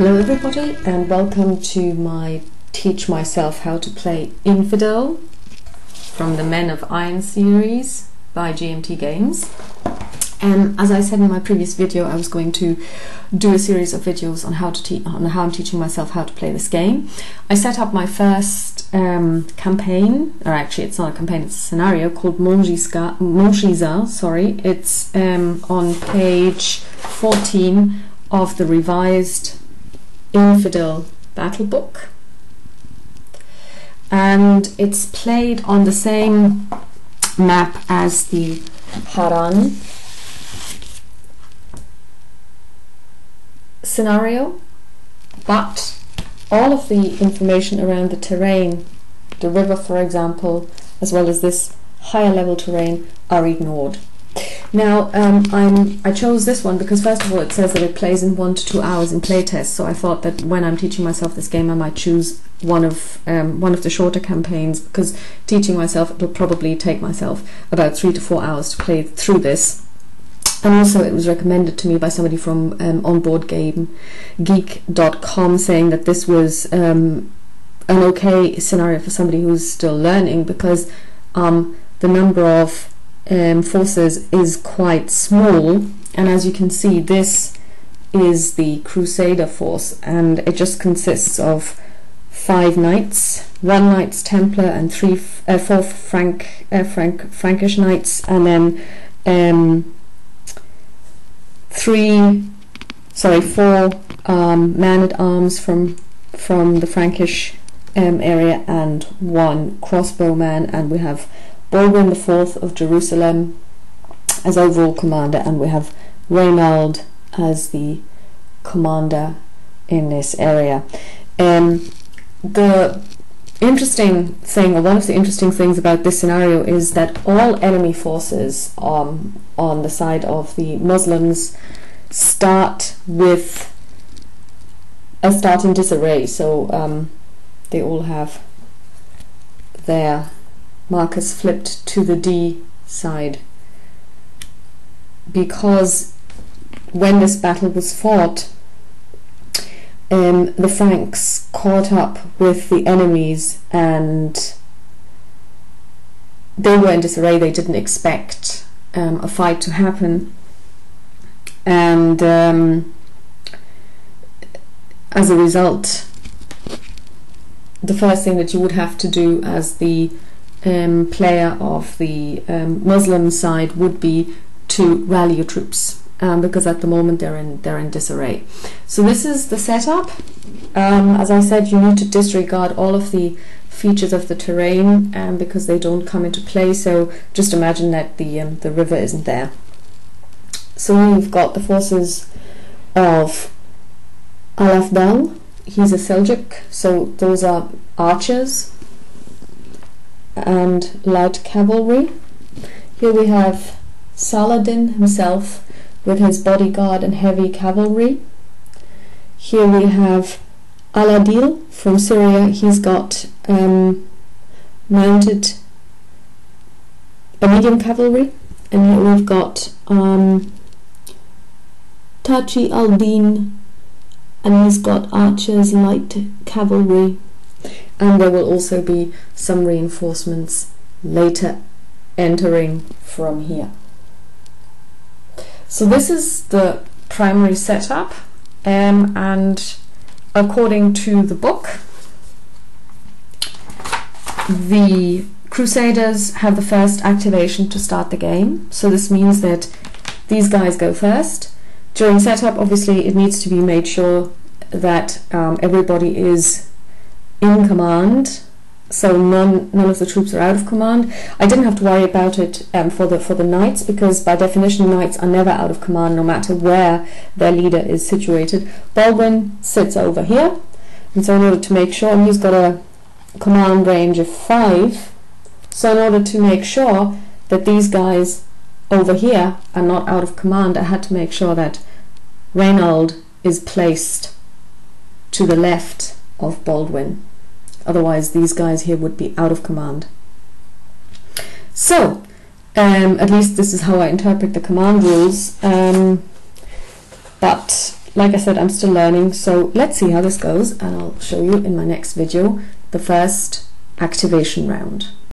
Hello everybody and welcome to my Teach Myself How to Play Infidel from the Men of Iron series by GMT Games. As I said in my previous video, I was going to do a series of videos on how I'm teaching myself how to play this game. I set up my first campaign, or actually it's not a campaign, it's a scenario called Montgisard, sorry. It's on page 14 of the revised Infidel battle book, and it's played on the same map as the Harran scenario, but all of the information around the terrain, the river for example, as well as this higher level terrain, are ignored. Now I chose this one because first of all it says that it plays in 1 to 2 hours in playtest, so I thought that when I'm teaching myself this game I might choose one of the shorter campaigns, because teaching myself it'll probably take myself about 3 to 4 hours to play through this. And also it was recommended to me by somebody from onboardgamegeek.com saying that this was an okay scenario for somebody who's still learning, because the number of forces is quite small, and as you can see this is the Crusader force, and it just consists of 5 knights, 1 Knights Templar and 4 Frankish knights, and then 4 man-at-arms from the Frankish area and 1 crossbowman, and we have Baldwin IV of Jerusalem as overall commander, and we have Reynald as the commander in this area. The interesting thing, or one of the interesting things about this scenario, is that all enemy forces on the side of the Muslims start in disarray, so they all have their markers flipped to the D side, because when this battle was fought, the Franks caught up with the enemies and they were in disarray. They didn't expect a fight to happen, and as a result, the first thing that you would have to do as the player of the Muslim side would be to rally your troops, because at the moment they're in disarray. So this is the setup. As I said, you need to disregard all of the features of the terrain because they don't come into play. So just imagine that the river isn't there. So we've got the forces of Al-Afdal. He's a Seljuk, so those are archers and light cavalry. Here we have Saladin himself with his bodyguard and heavy cavalry. Here we have Al-Adil from Syria. He's got mounted a medium cavalry, and here we've got Tachi al-Din, and he's got archers, light cavalry, and there will also be some reinforcements later entering from here. So this is the primary setup, and according to the book, the Crusaders have the first activation to start the game. So this means that these guys go first. During setup, obviously, it needs to be made sure that everybody is in command, so none of the troops are out of command. I didn't have to worry about it for the knights, because by definition knights are never out of command no matter where their leader is situated. Baldwin sits over here, and so in order to make sure, and he's got a command range of 5, so in order to make sure that these guys over here are not out of command, I had to make sure that Reynald is placed to the left of Baldwin. Otherwise these guys here would be out of command. So at least this is how I interpret the command rules, but like I said, I'm still learning, so let's see how this goes, and I'll show you in my next video the first activation round.